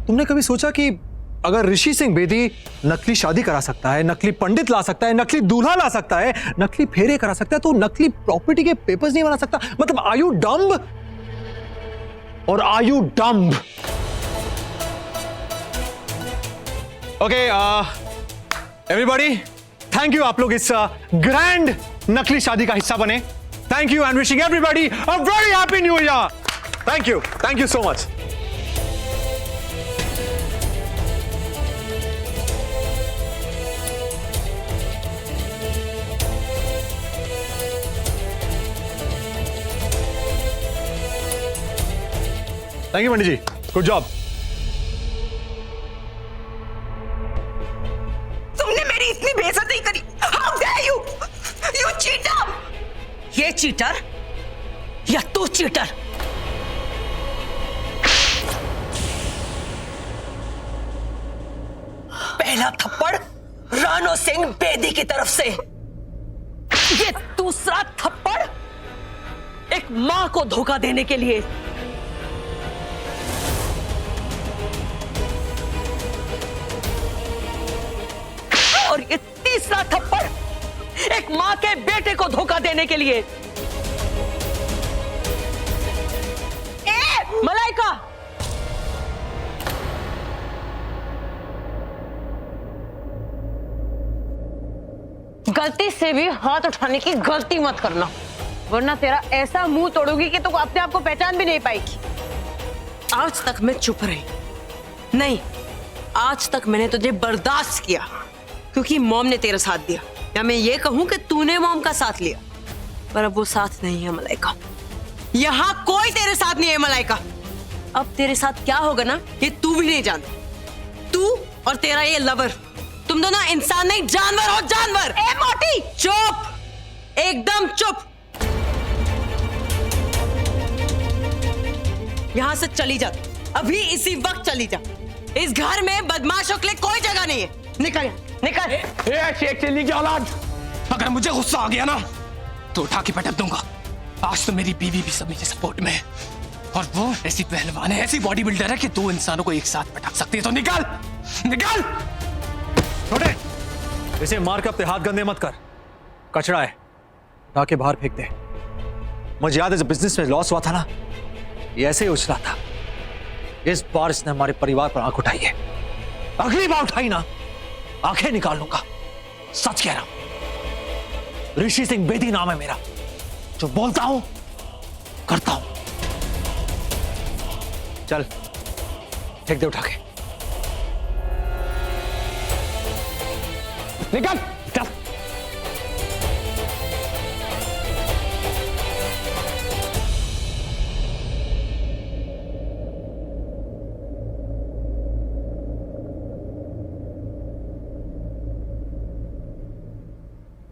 तुमने कभी सोचा कि अगर ऋषि सिंह बेदी नकली शादी करा सकता है, नकली पंडित ला सकता है, नकली दूल्हा ला सकता है, नकली फेरे करा सकता है, तो नकली प्रॉपर्टी के पेपर्स नहीं बना सकता? मतलब आर यू डम्ब और are you dumb? Okay everybody, thank you, आप लोग इस ग्रैंड नकली शादी का हिस्सा बने। Thank you and wishing everybody a very happy new year. Thank you so much. Thank you Pandit ji, good job. तुमने मेरी इतनी बेइज्जती करी। How dare you? You cheater! ये चीटर या तू चीटर? पहला थप्पड़ रानो सिंह बेदी की तरफ से, ये दूसरा थप्पड़ एक मां को धोखा देने के लिए। और ये तीसरा थप्पड़ एक मां के बेटे को धोखा देने के लिए। मलाइका, गलती से भी हाथ उठाने की गलती मत करना, वरना तेरा ऐसा मुंह तोड़ूंगी कि तू अपने आप को पहचान भी नहीं पाएगी। आज तक मैं चुप रही नहीं, आज तक मैंने तुझे बर्दाश्त किया क्योंकि मॉम ने तेरा साथ दिया, या मैं ये कहूं कि तूने मॉम का साथ लिया। पर अब वो साथ नहीं है मलाइका, यहां कोई तेरे साथ नहीं है मलाइका। अब तेरे साथ क्या होगा ना, ये तू भी नहीं जानती। तू और तेरा ये लवर, तुम दोनों इंसान नहीं जानवर हो, जानवर। ए मोटी, चुप, एकदम चुप। यहां से चली जा, अभी इसी वक्त चली जा। इस घर में बदमाशों के लिए कोई जगह नहीं है। निकल, निकल। शेख चिल्ली की औलाद, अगर मुझे गुस्सा आ गया ना तो उठा के पटक दूंगा। आज तो मेरी बीवी भी सब मेरे सपोर्ट में है, और वो ऐसी पहलवान है, ऐसी बॉडी बिल्डर है कि दो इंसानों को एक साथ पटक सकती है। तो निकल, निकल। छोटे, इसे मार के अपने हाथ गंदे मत कर, कचरा है, उठा के बाहर फेंक दे। मुझे याद है जब बिजनेस में लॉस हुआ था ना, ये ऐसे ही उछला था। इस बार इसने हमारे परिवार पर आंख उठाई है, अगली बार उठाई ना आंखें निकाल लूंगा। सच कह रहा हूं, ऋषि सिंह बेदी नाम है मेरा, जो बोलता हूं करता हूं। चल फेंक दे उठा के। निकल, चल।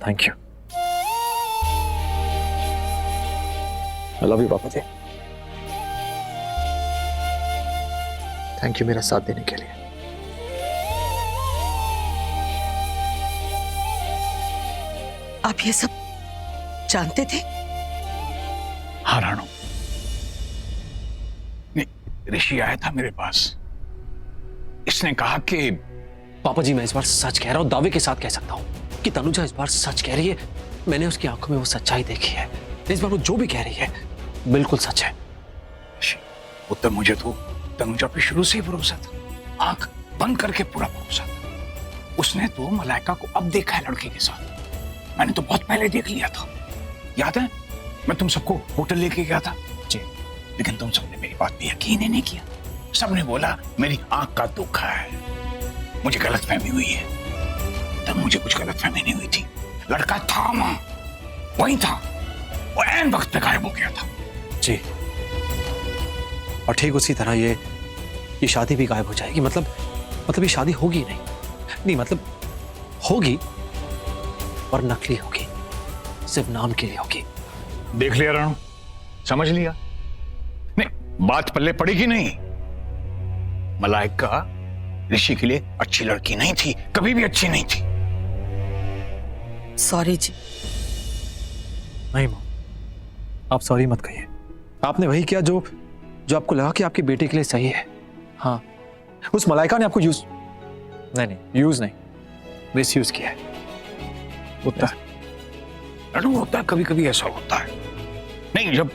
Thank you, I love you पापा जी। थैंक यू मेरा साथ देने के लिए। आप ये सब जानते थे? हाँ राणो, नहीं, ऋषि आया था मेरे पास। इसने कहा कि पापा जी मैं इस बार सच कह रहा हूं, दावे के साथ कह सकता हूं कि तनुजा इस बार सच कह रही है। मैंने उसकी आंखों में वो सच्चाई देखी है। इस बार वो जो भी कह रही है बिल्कुल सच है। उत्तर मुझे तो तनुजा पे शुरू से ही भरोसा था, आंख बंद करके पूरा भरोसा था। उसने तो मलाइका को अब देखा है लड़के के साथ, मैंने तो बहुत पहले देख लिया था। याद है मैं तुम सबको होटल लेके गया था जी, लेकिन तुम सबने मेरी बात पे यकीन ही नहीं किया। सबने बोला मेरी आंख का दुख है, मुझे गलतफहमी हुई है। तब मुझे कुछ गलतफहमी नहीं हुई थी, लड़का था वहां, वहीं था, वो ऐन वक्त पे गायब हो गया था जी। और ठीक उसी तरह ये शादी भी गायब हो जाएगी। मतलब ये शादी होगी नहीं, मतलब होगी और नकली होगी, सिर्फ नाम के लिए होगी। देख लिया राणू, समझ लिया? नहीं, बात पल्ले पड़ी कि नहीं? मलाइका ऋषि के लिए अच्छी लड़की नहीं थी, कभी भी अच्छी नहीं थी। सॉरी जी। नहीं मां, आप सॉरी मत कहिए। आपने वही किया जो आपको लगा कि आपके बेटे के लिए सही है। हाँ, उस मलाइका ने आपको यूज नहीं, यूज नहीं, मिस यूज किया है। होता है लड्डू, होता है, कभी कभी ऐसा होता है। नहीं, जब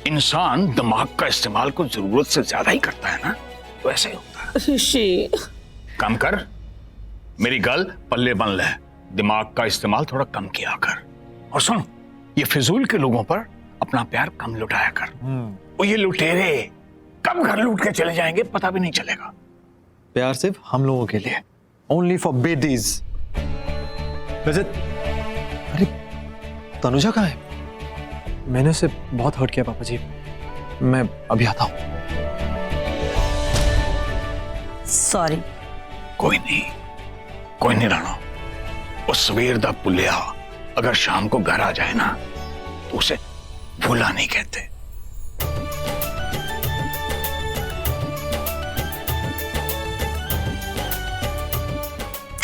इंसान दिमाग का इस्तेमाल को जरूरत से ज्यादा ही करता है ना, तो ऐसा ही होता है। ऋषि, काम कर, मेरी गल पल्ले बन ले, दिमाग का इस्तेमाल थोड़ा कम किया कर। और सुन, ये फिजूल के लोगों पर अपना प्यार कम लुटाया कर। वो ये लुटेरे कब घर लूट के चले जाएंगे पता भी नहीं चलेगा। प्यार सिर्फ हम लोगों के लिए, ओनली फॉर बेडीज। वैसे अरे तनुजा कहाँ है? मैंने उसे बहुत हर्ट किया पापा जी, मैं अभी आता हूँ। सॉरी। कोई नहीं राणा, वो सवेर दा पुलिया अगर शाम को घर आ जाए ना तो उसे भूला नहीं कहते।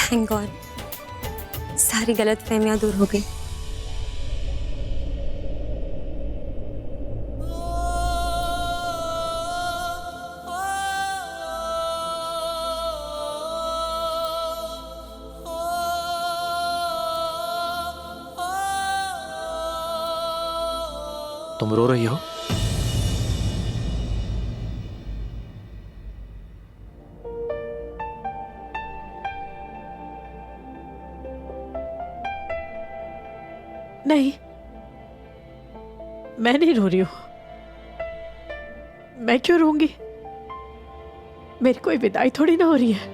थैंक गॉड, सारी गलतफहमियां दूर हो गई। तुम रो रही हो? नहीं, मैं नहीं रो रही हूं। मैं क्यों रोऊंगी? मेरी कोई विदाई थोड़ी ना हो रही है।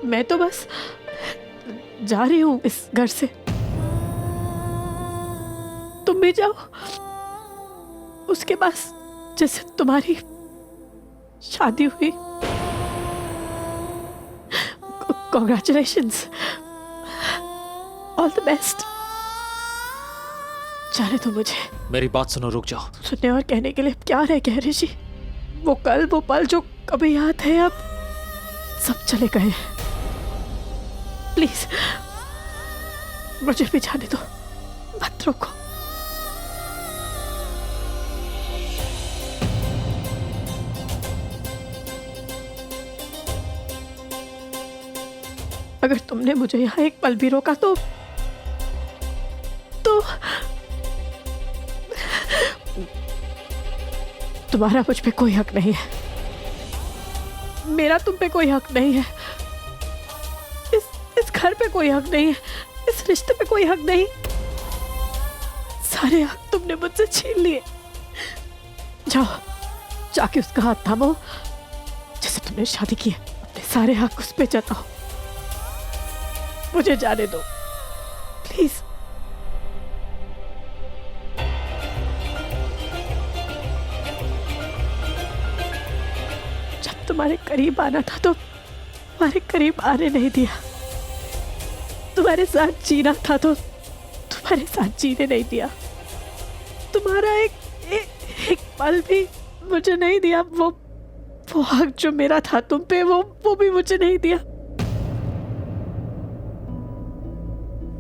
मैं तो बस जा रही हूं इस घर से। तुम भी जाओ उसके पास जैसे तुम्हारी शादी हुई। Congratulations, all the best. जाने दो मुझे। मेरी बात सुनो, रुक जाओ। सुनने और कहने के लिए क्या रह गया ऋषि? वो कल, वो पल जो कभी याद है, अब सब चले गए। प्लीज मुझे भी जाने दो, मत रोको। अगर तुमने मुझे यहाँ एक पल भी रोका तो तुम्हारा मुझ पे कोई हक नहीं है, मेरा तुम पे कोई हक नहीं है, इस घर पे कोई हक नहीं है, इस रिश्ते पे कोई हक नहीं। सारे हक तुमने मुझसे छीन लिए। जाओ, जाके उसका हाथ थामो, जैसे तुमने शादी की है। अपने सारे हक उस पे जताओ। मुझे जाने दो प्लीज। जब तुम्हारे करीब आना था तो तुम्हारे करीब आने नहीं दिया। तुम्हारे साथ जीना था तो तुम्हारे साथ जीने नहीं दिया। तुम्हारा एक पल भी मुझे नहीं दिया। वो हक जो मेरा था तुम पे, वो भी मुझे नहीं दिया।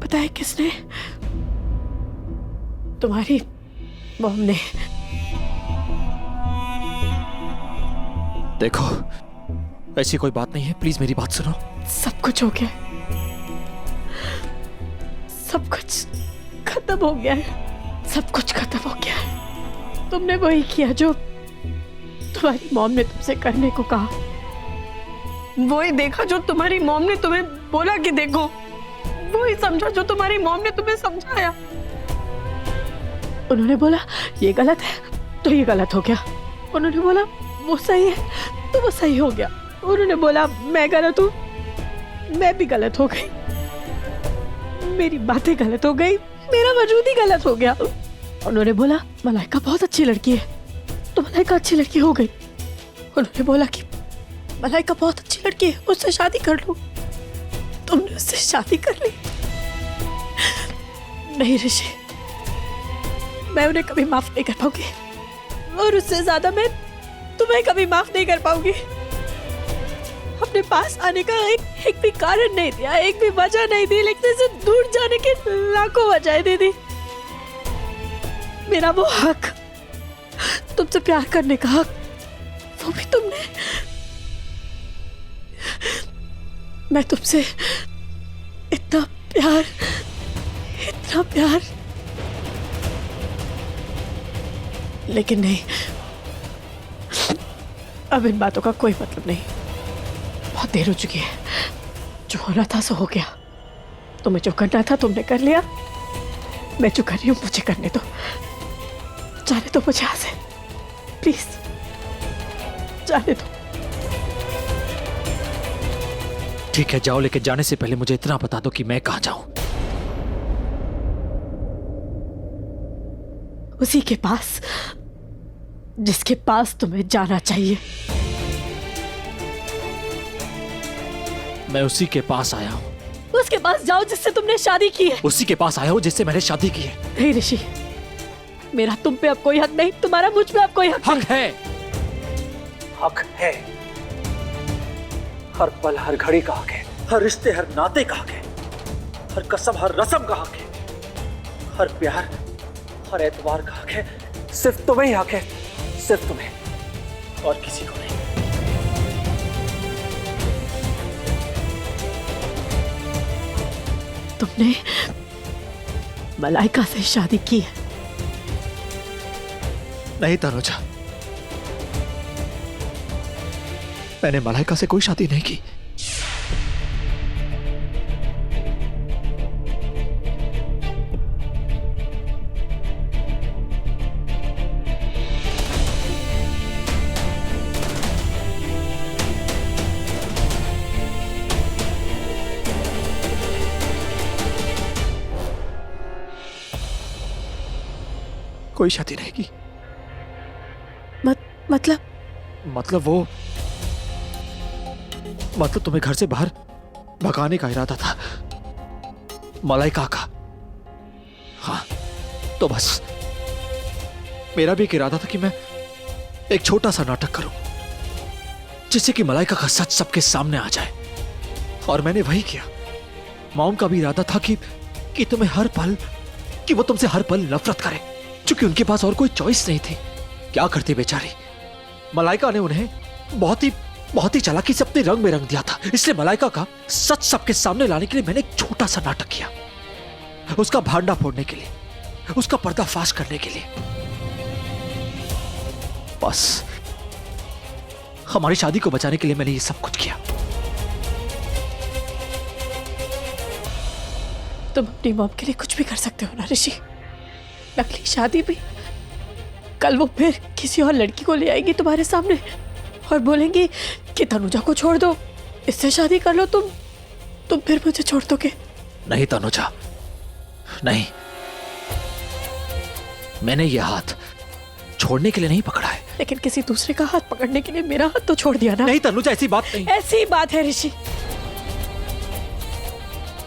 पता है किसने? तुम्हारी मॉम ने। देखो, ऐसी कोई बात नहीं है, प्लीज मेरी बात सुनो। सब कुछ हो गया, सब कुछ खत्म हो गया है, सब कुछ खत्म हो गया है। तुमने वही किया जो तुम्हारी मॉम ने तुमसे करने को कहा। वही देखा जो तुम्हारी मॉम ने तुम्हें बोला कि देखो। वही समझा जो तुम्हारी मॉम ने तुम्हें समझाया। उन्होंने बोला ये गलत है तो ये गलत हो गया। उन्होंने बोला वो सही है तो वो सही हो गया। उन्होंने बोला मैं गलत हूं, मैं भी गलत हो गई। मेरी बातें गलत हो गई, मेरा वजूद ही गलत हो गया। उन्होंने बोला मलाइका बहुत अच्छी लड़की है तो मलाइका अच्छी लड़की हो गई। उन्होंने बोला कि मलाइका बहुत अच्छी लड़की है, उससे शादी कर लो। तुमने उससे शादी कर ली। नहीं ऋषि, मैं उन्हें कभी माफ नहीं कर पाऊंगी, और उससे ज्यादा मैं तुम्हें कभी माफ नहीं कर पाऊंगी। अपने पास आने का एक भी कारण नहीं दिया, एक भी वजह नहीं दी, लेकिन से दूर जाने के लाखों वजह दे दी। मेरा वो हक, तुमसे प्यार करने का हक, वो भी मैं तुमसे इतना प्यार, लेकिन नहीं, अब इन बातों का कोई मतलब नहीं। बहुत देर हो चुकी है, जो होना था सो हो गया। तुम्हें जो करना था तुमने कर लिया, मैं जो कर रही हूँ मुझे करने दो। जाने दो मुझे यहाँ से, प्लीज जाने दो। ठीक है जाओ, लेकिन जाने से पहले मुझे इतना बता दो कि मैं कहाँ जाऊं। उसी के पास जिसके पास तुम्हें जाना चाहिए। मैं उसी के पास आया हूं। उसके पास जाओ जिससे तुमने शादी की है। उसी के पास आया हूं जिससे मैंने शादी की है। नहीं ऋषि, मेरा तुम पे अब कोई हक नहीं, तुम्हारा मुझ पे अब कोई हक हक है, हक है। हर पल हर घड़ी का हक है, हर रिश्ते हर नाते का हक है, हर कसम हर रस्म का हक है, हर प्यार हर एतबार का हक है। सिर्फ तुम्हें ही हक है, सिर्फ तुम्हें, और किसी को नहीं। तुमने मलाइका से शादी की है? नहीं तनुजा, मैंने मलाइका से कोई शादी नहीं की। कोई शादी नहीं की। मतलब तुम्हें घर से बाहर भगाने का इरादा था, मलाइका का। हाँ, तो बस मेरा भी एक इरादा था कि मैं एक छोटा सा नाटक करूं जिससे कि मलाइका का सच सबके सामने आ जाए, और मैंने वही किया। मॉम का भी इरादा था कि तुम्हें हर पल, कि वो तुमसे हर पल नफरत करे, क्योंकि उनके पास और कोई चॉइस नहीं थी। क्या करती बेचारी, मलाइका ने उन्हें बहुत ही चालाकी से अपने रंग में रंग दिया था। इसलिए मलाइका का सच सबके सामने लाने के लिए मैंने एक छोटा सा नाटक किया, उसका भांडा फोड़ने के लिए, उसका पर्दाफाश करने के लिए। बस हमारी शादी को बचाने के लिए मैंने ये सब कुछ किया। तुम अपनी मॉम के लिए कुछ भी कर सकते हो ना ऋषि। नकली शादी भी, कल वो फिर किसी और लड़की को ले आएगी तुम्हारे सामने और बोलेंगी कि तनुजा को छोड़ दो, इससे शादी कर लो। तुम फिर मुझे छोड़ दोगे? नहीं तनुजा, नहीं, मैंने ये हाथ छोड़ने के लिए नहीं पकड़ा है। लेकिन किसी दूसरे का हाथ पकड़ने के लिए मेरा हाथ तो छोड़ दिया ना। नहीं तनुजा, ऐसी बात नहीं। ऐसी बात है ऋषि।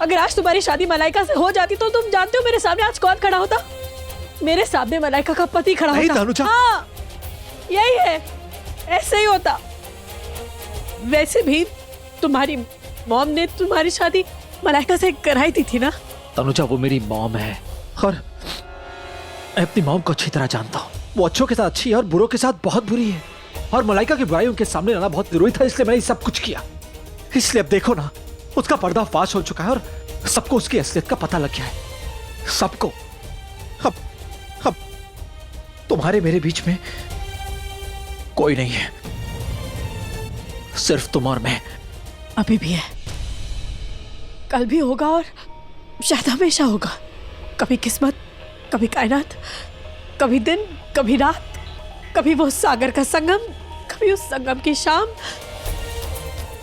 अगर आज तुम्हारी शादी मलाइका से हो जाती तो तुम जानते हो मेरे सामने आज कौन खड़ा होता? मेरे सामने मलाइका का पति खड़ा होता। नहीं तनुजा, हाँ, यही है, ऐसे ही होता। वैसे भी तुम्हारी मॉम ने तुम्हारी शादी मलाइका से कराई थी ना। तनुजा वो मेरी मॉम है, और मैं अपनी मॉम को अच्छी तरह जानता हूँ। वो अच्छों के साथ अच्छी है और बुरों के साथ बहुत बुरी है, और मलाइका की बुराई उनके सामने लाना बहुत जरूरी था, इसलिए मैंने सब कुछ किया। इसलिए अब देखो ना, उसका पर्दाफाश हो चुका है और सबको उसकी असलियत का पता लग गया है। सबको। अब तुम्हारे मेरे बीच में कोई नहीं है, सिर्फ तुम और मैं। अभी भी है, कल भी होगा और शायद हमेशा होगा। कभी किस्मत, कभी कायनात, कभी दिन, कभी रात, कभी वो सागर का संगम, कभी उस संगम की शाम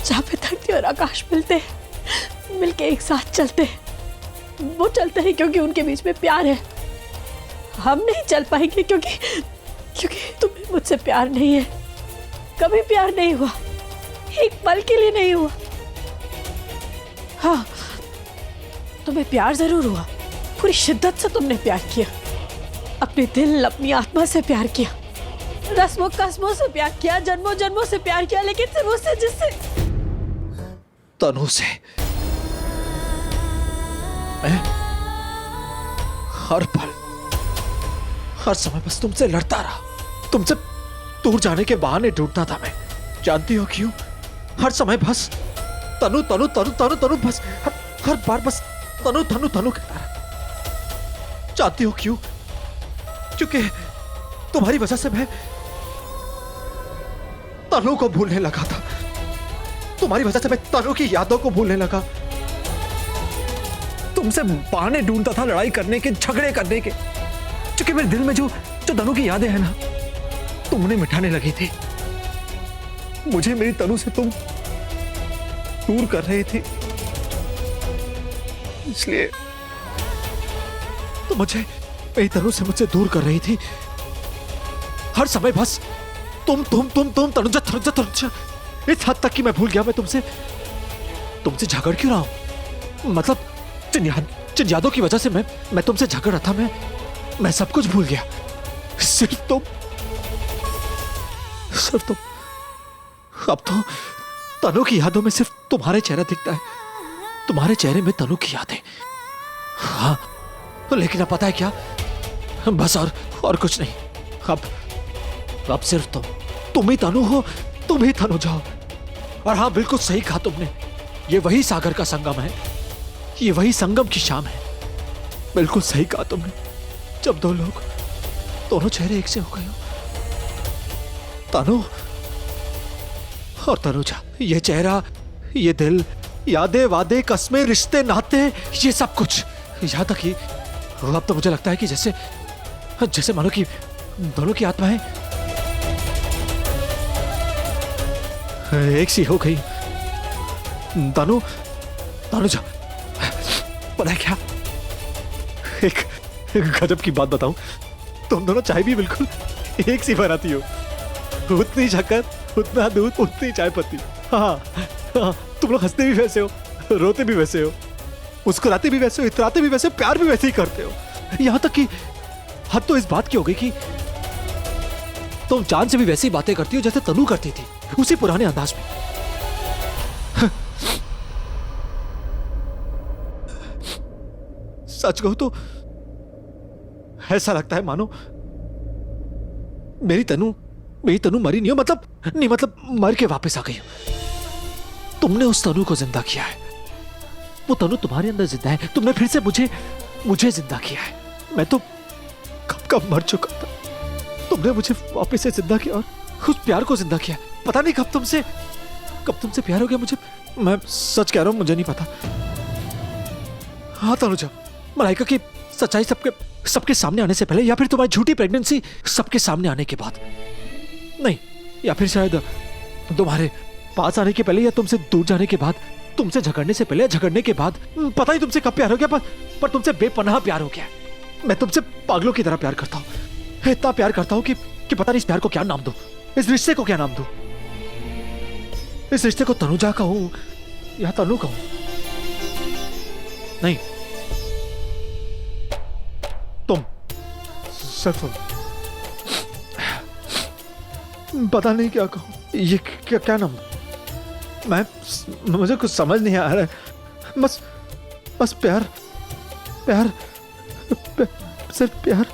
जहां पे धरती और आकाश मिलते हैं, मिलके एक साथ चलते हैं। वो चलते हैं क्योंकि उनके बीच में प्यार है। हम नहीं चल पाएंगे क्योंकि तुम्हें मुझसे प्यार नहीं है। कभी प्यार नहीं हुआ, एक पल के लिए नहीं हुआ। हाँ, तुम्हें प्यार जरूर हुआ, पूरी शिद्दत से तुमने प्यार किया, अपने दिल अपनी आत्मा से प्यार किया, रस्मों कस्मों से प्यार किया, जन्मों जन्मों से प्यार किया, लेकिन सिर्फ उससे जिससे तनु से। मैं हर पल हर समय बस तुमसे लड़ता रहा, तुमसे दूर जाने के बहाने ढूंढता था मैं। जानती हो क्यों? हर समय बस तनु तनु तनु तनु तनु बस हर बार बस तनु तनु तनु कहता रहा। जानती हो क्यों? क्योंकि तुम्हारी वजह से मैं तनु को भूलने लगा था। तुम्हारी वजह से मैं तनु की यादों को भूलने लगा। तुमसे बहाने ढूंढता था लड़ाई करने के, झगड़े करने के, क्योंकि मेरे दिल में जो तनु की यादें हैं ना, तुमने मिटाने लगी थी। मुझे मेरी तनु से तुम दूर कर रहे थे, इसलिए तो मुझे मेरी तनु से मुझसे दूर कर रही थी। हर समय बस तुम तनुजा तनुजा तनुजा, इस हद तक कि मैं भूल गया मैं तुमसे झगड़ क्यों रहा हूं। मतलब जिन यादों की वजह से मैं तुमसे झगड़ रहा था, मैं सब कुछ भूल गया। सिर्फ तुम। अब तो तनु की यादों में सिर्फ तुम्हारे चेहरा दिखता है, तुम्हारे चेहरे में तनु की यादें। हाँ, लेकिन अब पता है क्या, बस और कुछ नहीं। अब सिर्फ तुम ही तनु हो, तुम ही तनु जाओ। और हाँ, बिल्कुल सही कहा तुमने, ये वही सागर का संगम है, ये वही संगम की शाम है। बिल्कुल सही कहा तुमने, जब दो लोग, दोनों चेहरे एक से हो गए हो। तनु और तनुजा, ये चेहरा, ये दिल, यादें, वादे, कस्में, रिश्ते, नाते, ये सब कुछ, यहां तक कि अब तो मुझे लगता है कि जैसे मानो कि दोनों की आत्माएं एक सी हो गई। तनुजा, पता है क्या, एक गजब की बात बताऊं, तुम दोनों चाय भी बिल्कुल एक सी बनाती हो। उतनी शक्कर, उतना दूध, उतनी चाय पत्ती। हाँ, तुम लोग हंसते भी वैसे हो, रोते भी वैसे हो, मुस्कुराते भी वैसे हो, इतराते भी वैसे, प्यार भी वैसे ही करते हो। यहां तक कि हद तो इस बात की हो गई कि तुम चांद से भी वैसी बातें करती हो जैसे तनु करती थी, उसी पुराने अंदाज में। सच कहूं तो ऐसा लगता है मानो मेरी तनु मरी नहीं हो, मतलब मर के वापस आ गई हो। तुमने उस तनु को जिंदा किया है, वो तनु तुम्हारे अंदर जिंदा है। तुमने फिर से मुझे जिंदा किया है। मैं तो कब मर चुका था, तुमने मुझे वापस से जिंदा किया और उस प्यार को जिंदा किया। पता नहीं कब तुमसे प्यार हो गया मुझे। मैं सच कह रहा हूं, मुझे नहीं पता। हाँ तनुजा, मलाइका की सच्चाई सबके सामने आने से पहले, या फिर तुम्हारी झूठी प्रेगनेंसी सबके सामने आने के बाद नहीं, या फिर शायद तुम्हारे पास आने के पहले या तुमसे दूर जाने के बाद, तुमसे झगड़ने से पहले, झगड़ने के बाद, पता नहीं तुमसे कब प्यार हो गया, पर तुमसे बेपनाह प्यार हो गया। मैं तुमसे पागलों की तरह प्यार करता हूं, इतना प्यार करता हूं कि पता नहीं इस प्यार को क्या नाम दूं, इस रिश्ते को क्या नाम दूं। इस रिश्ते को तनुजा कहूं या तनु कहूं? नहीं, तुम, सिर्फ तुम। पता नहीं क्या कहूं, ये क्या नाम? मुझे कुछ समझ नहीं आ रहा है। बस प्यार, सिर्फ प्यार।